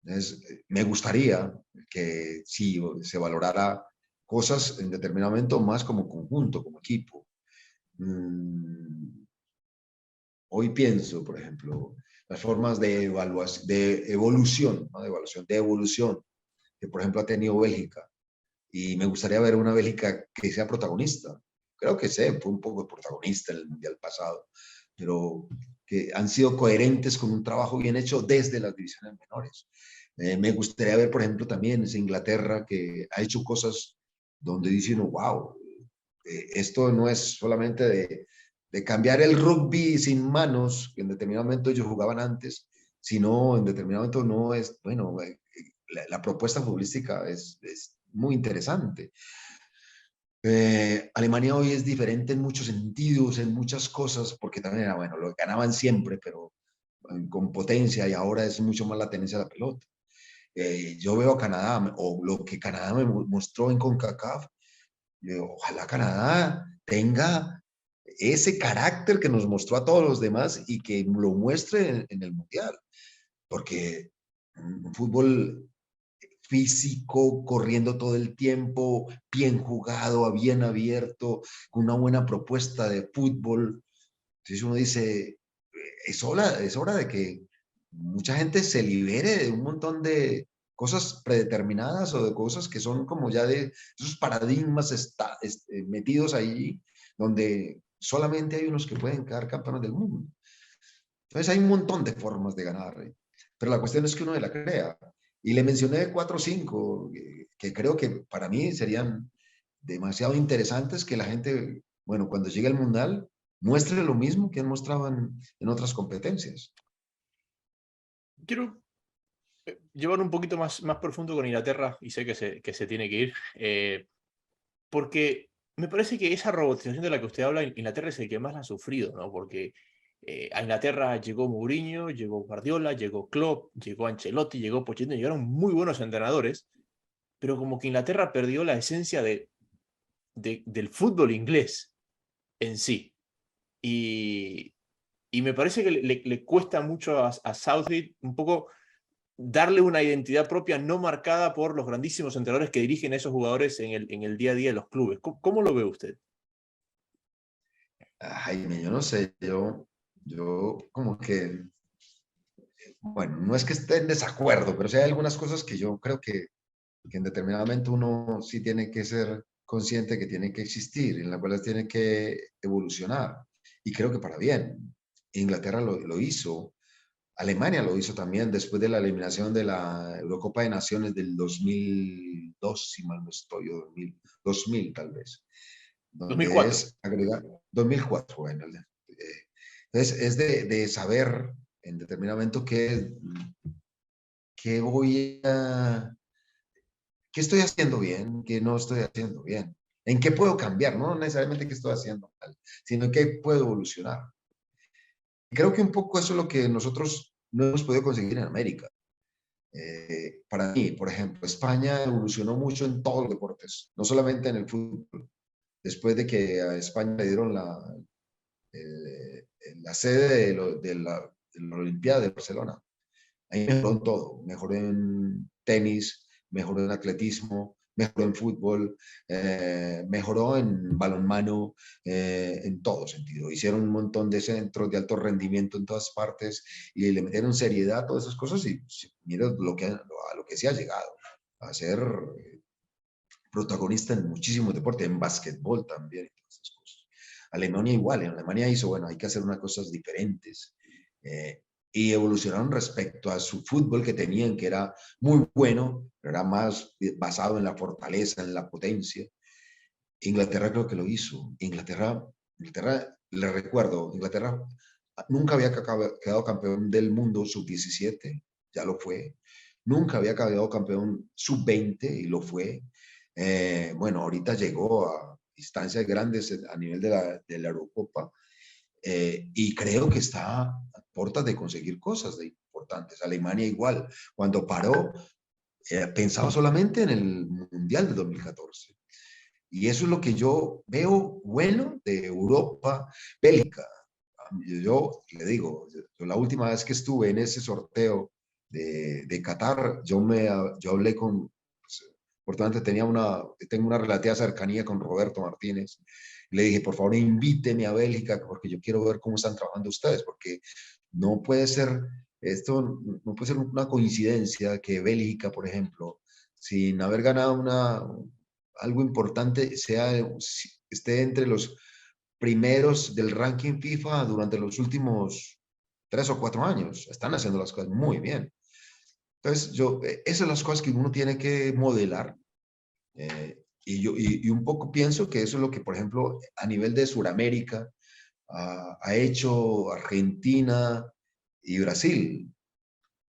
Entonces, me gustaría que sí se valorara cosas en determinado momento más como conjunto, como equipo. Hoy pienso, por ejemplo, las formas de evaluación, de evolución, no de evaluación, de evolución, que por ejemplo ha tenido Bélgica. Y me gustaría ver una Bélgica que sea protagonista. Creo que fue un poco protagonista en el Mundial pasado, pero que han sido coherentes con un trabajo bien hecho desde las divisiones menores. Me gustaría ver, por ejemplo, también esa Inglaterra que ha hecho cosas donde dicen, wow, esto no es solamente de cambiar el rugby sin manos, que en determinado momento ellos jugaban antes, sino en determinado momento no es, bueno, la propuesta futbolística es muy interesante. Alemania hoy es diferente en muchos sentidos, en muchas cosas, porque también era, bueno, lo ganaban siempre, pero con potencia, y ahora es mucho más la tenencia de la pelota. Yo veo a Canadá, o lo que Canadá me mostró en CONCACAF, ojalá Canadá tenga ese carácter que nos mostró a todos los demás y que lo muestre en el Mundial, porque un fútbol físico, corriendo todo el tiempo, bien jugado, bien abierto, con una buena propuesta de fútbol. Entonces uno dice, es hora de que mucha gente se libere de un montón de cosas predeterminadas o de cosas que son como ya de esos paradigmas metidos ahí, donde solamente hay unos que pueden quedar campeones del mundo. Entonces hay un montón de formas de ganar, pero la cuestión es que uno la crea. Y le mencioné 4 o 5 que creo que para mí serían demasiado interesantes que la gente, bueno, cuando llegue al Mundial, muestre lo mismo que han mostrado en otras competencias. Quiero llevar un poquito más profundo con Inglaterra, y sé que se tiene que ir, porque me parece que esa robotización de la que usted habla, Inglaterra es el que más la ha sufrido, ¿no? Porque a Inglaterra llegó Mourinho, llegó Guardiola, llegó Klopp, llegó Ancelotti, llegó Pochettino, llegaron muy buenos entrenadores, pero como que Inglaterra perdió la esencia del fútbol inglés en sí. Y, y me parece que le cuesta mucho a Southgate un poco darle una identidad propia no marcada por los grandísimos entrenadores que dirigen a esos jugadores en el día a día de los clubes. ¿Cómo lo ve usted? Jaime, yo no sé, yo como que, bueno, no es que esté en desacuerdo, pero sí hay algunas cosas que yo creo que en determinado momento uno sí tiene que ser consciente que tiene que existir, en las cuales tiene que evolucionar. Y creo que para bien. Inglaterra lo hizo, Alemania lo hizo también después de la eliminación de la Eurocopa de Naciones del 2002, si mal no estoy, o 2000 tal vez, donde 2004. es agregar 2004, bueno. Entonces, es de saber en determinado momento qué voy a, qué estoy haciendo bien, qué no estoy haciendo bien, en qué puedo cambiar, no necesariamente qué estoy haciendo mal, sino en qué puedo evolucionar. Creo que un poco eso es lo que nosotros no hemos podido conseguir en América. Para mí, por ejemplo, España evolucionó mucho en todos los deportes, no solamente en el fútbol. Después de que a España le dieron la sede de la Olimpiada de Barcelona, ahí mejoró en todo, mejoró en tenis, mejoró en atletismo, mejoró en fútbol, mejoró en balonmano, en todo sentido. Hicieron un montón de centros de alto rendimiento en todas partes y le metieron seriedad a todas esas cosas y mira a lo que se ha llegado, a ser protagonista en muchísimos deportes, en básquetbol también, y todas esas cosas. Alemania igual, en Alemania hizo, bueno, hay que hacer unas cosas diferentes. Y evolucionaron respecto a su fútbol que tenían, que era muy bueno, pero era más basado en la fortaleza, en la potencia. Inglaterra creo que lo hizo. Inglaterra, le recuerdo, Inglaterra nunca había quedado campeón del mundo sub-17 ya lo fue. Nunca había quedado campeón sub-20 y lo fue. Bueno, ahorita llegó a instancias grandes a nivel de la Eurocopa y creo que está a puertas de conseguir cosas de importantes. Alemania igual, cuando paró, pensaba solamente en el Mundial de 2014. Y eso es lo que yo veo bueno de Europa, Bélgica. Yo le digo, yo la última vez que estuve en ese sorteo de Qatar, yo hablé con, pues, oportunamente tengo una relativa cercanía con Roberto Martínez. Le dije, por favor, invíteme a Bélgica porque yo quiero ver cómo están trabajando ustedes, porque no puede ser, esto no puede ser una coincidencia que Bélgica, por ejemplo, sin haber ganado algo importante, esté entre los primeros del ranking FIFA durante los últimos 3 o 4 años. Están haciendo las cosas muy bien. Entonces, esas son las cosas que uno tiene que modelar. Y un poco pienso que eso es lo que, por ejemplo, a nivel de Sudamérica, ha hecho Argentina y Brasil.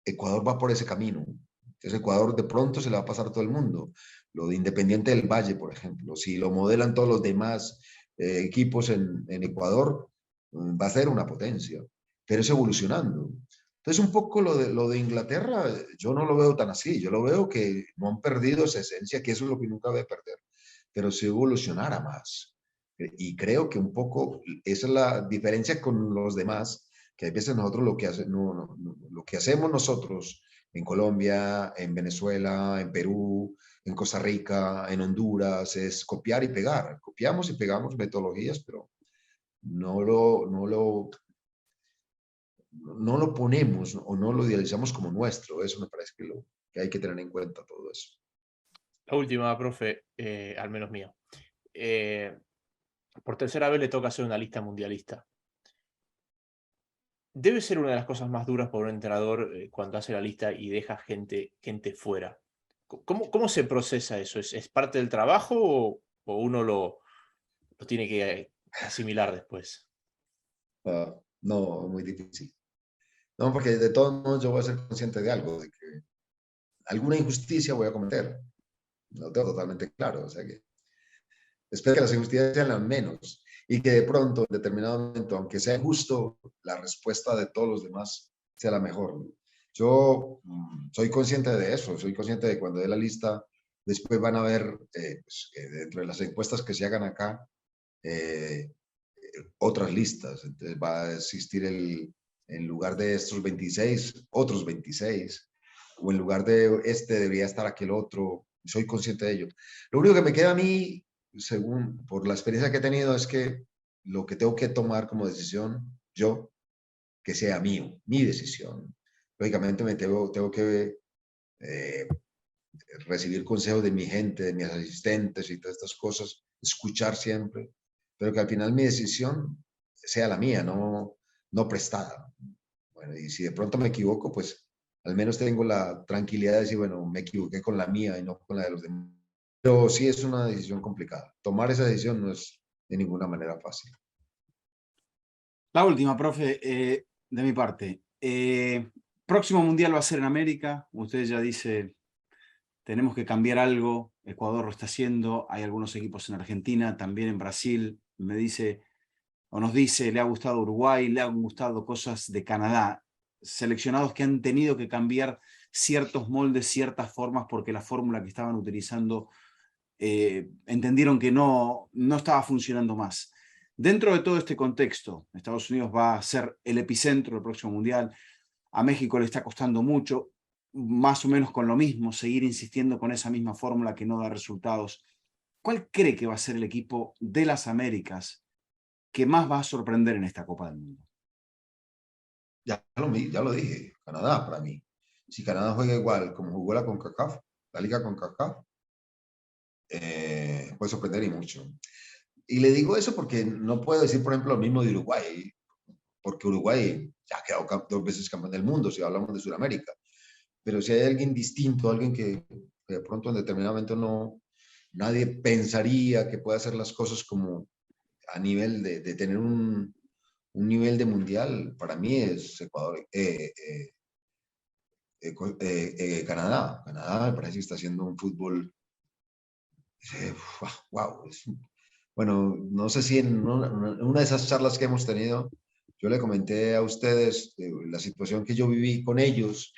Ecuador va por ese camino. Entonces, Ecuador de pronto se le va a pasar a todo el mundo. Lo de Independiente del Valle, por ejemplo, si lo modelan todos los demás equipos en Ecuador, va a ser una potencia, pero es evolucionando. Entonces, un poco lo de Inglaterra, yo no lo veo tan así. Yo lo veo que no han perdido esa esencia, que eso es lo que nunca debe perder, pero si evolucionara más. Y creo que un poco esa es la diferencia con los demás, que a veces nosotros lo que hacemos nosotros en Colombia, en Venezuela, en Perú, en Costa Rica, en Honduras, es copiar y pegar. Copiamos y pegamos metodologías, pero no lo, no lo, no lo ponemos o no lo idealizamos como nuestro. Eso me parece que hay que tener en cuenta todo eso. La última, profe, al menos mía. Por tercera vez le toca hacer una lista mundialista. Debe ser una de las cosas más duras para un entrenador cuando hace la lista y deja gente fuera. ¿Cómo se procesa eso? ¿Es parte del trabajo o uno lo tiene que asimilar después? No, muy difícil. No, porque de todos modos yo voy a ser consciente de algo, de que alguna injusticia voy a cometer. Lo tengo totalmente claro. O sea que espero que las injusticias sean las menos y que de pronto, en determinado momento, aunque sea justo, la respuesta de todos los demás sea la mejor. Yo soy consciente de eso, soy consciente de cuando dé la lista, después van a ver, pues, dentro de las encuestas que se hagan acá, eh, otras listas. Entonces va a existir en lugar de estos 26, otros 26, o en lugar de este debería estar aquel otro. Soy consciente de ello. Lo único que me queda a mí, según por la experiencia que he tenido, es que lo que tengo que tomar como decisión, yo, que sea mío, mi decisión. Lógicamente tengo que recibir consejos de mi gente, de mis asistentes y todas estas cosas, escuchar siempre, pero que al final mi decisión sea la mía, no prestada. Bueno, y si de pronto me equivoco, pues al menos tengo la tranquilidad de decir, bueno, me equivoqué con la mía y no con la de los demás. Pero sí es una decisión complicada. Tomar esa decisión no es de ninguna manera fácil. La última, profe, de mi parte. Próximo mundial va a ser en América. Usted ya dice, tenemos que cambiar algo. Ecuador lo está haciendo. Hay algunos equipos en Argentina, también en Brasil. Me dice, o nos dice, le ha gustado Uruguay, le han gustado cosas de Canadá. Seleccionados que han tenido que cambiar ciertos moldes, ciertas formas, porque la fórmula que estaban utilizando entendieron que no estaba funcionando más. Dentro de todo este contexto, Estados Unidos va a ser el epicentro del próximo mundial. A México le está costando mucho, más o menos con lo mismo, seguir insistiendo con esa misma fórmula que no da resultados. ¿Cuál cree que va a ser el equipo de las Américas que más va a sorprender en esta Copa del Mundo? Ya lo dije, Canadá para mí. Si Canadá juega igual como jugó la CONCACAF, la Liga CONCACAF, puede sorprender y mucho. Y le digo eso porque no puedo decir, por ejemplo, lo mismo de Uruguay, porque Uruguay ya ha quedado 2 veces campeón del mundo, si hablamos de Sudamérica. Pero si hay alguien distinto, alguien que de pronto en determinado momento nadie pensaría que puede hacer las cosas como a nivel de tener un nivel de mundial, para mí es Ecuador, Canadá. Canadá me parece que está haciendo un fútbol, wow. Bueno, no sé si en una de esas charlas que hemos tenido, yo le comenté a ustedes la situación que yo viví con ellos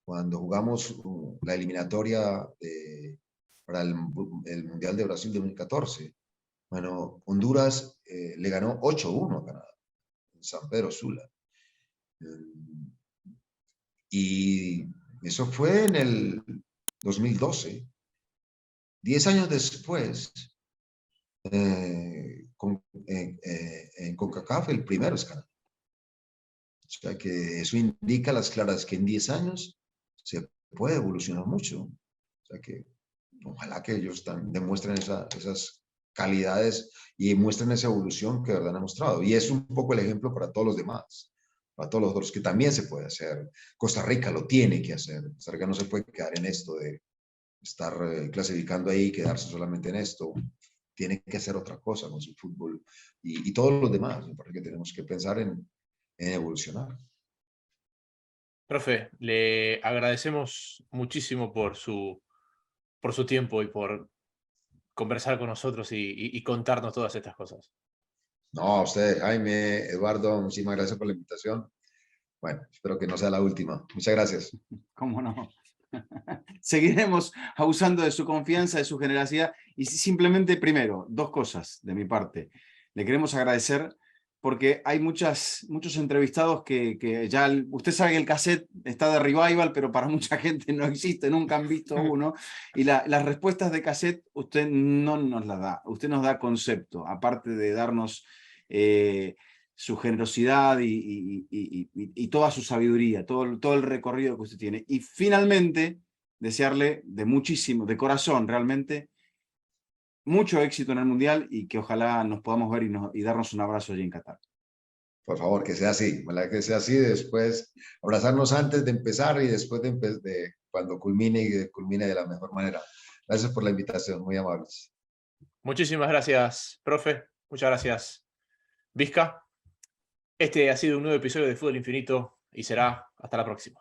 cuando jugamos la eliminatoria para el Mundial de Brasil 2014. Bueno, Honduras le ganó 8-1 a Canadá, en San Pedro Sula. Y eso fue en el 2012. 10 años después, en CONCACAF el primero es Canadá. O sea que eso indica a las claras que en 10 años se puede evolucionar mucho. O sea que ojalá que ellos demuestren esas calidades y muestren esa evolución que de verdad han mostrado. Y es un poco el ejemplo para todos los demás, para todos los otros, que también se puede hacer. Costa Rica lo tiene que hacer. Costa Rica no se puede quedar en esto de estar clasificando ahí y quedarse solamente en esto. Tiene que hacer otra cosa con su fútbol y todos los demás. Me parece que tenemos que pensar en evolucionar. Profe, le agradecemos muchísimo por su tiempo y por conversar con nosotros y contarnos todas estas cosas. No, a usted, Jaime, Eduardo, muchísimas gracias por la invitación. Bueno, espero que no sea la última. Muchas gracias. ¿Cómo no? Seguiremos abusando de su confianza, de su generosidad. Y simplemente, primero, dos cosas de mi parte. Le queremos agradecer porque hay muchos entrevistados que ya, usted sabe que el cassette está de revival, pero para mucha gente no existe, nunca han visto uno. Y las respuestas de cassette usted no nos las da, usted nos da concepto, aparte de darnos su generosidad y toda su sabiduría, todo el recorrido que usted tiene. Y finalmente, desearle de corazón realmente, mucho éxito en el Mundial y que ojalá nos podamos ver y darnos un abrazo allí en Qatar. Por favor, que sea así. Ojalá que sea así. Después, abrazarnos antes de empezar y después de cuando culmine y culmine de la mejor manera. Gracias por la invitación, muy amables. Muchísimas gracias, profe. Muchas gracias, Vizca. Este ha sido un nuevo episodio de Fútbol Infinito y será hasta la próxima.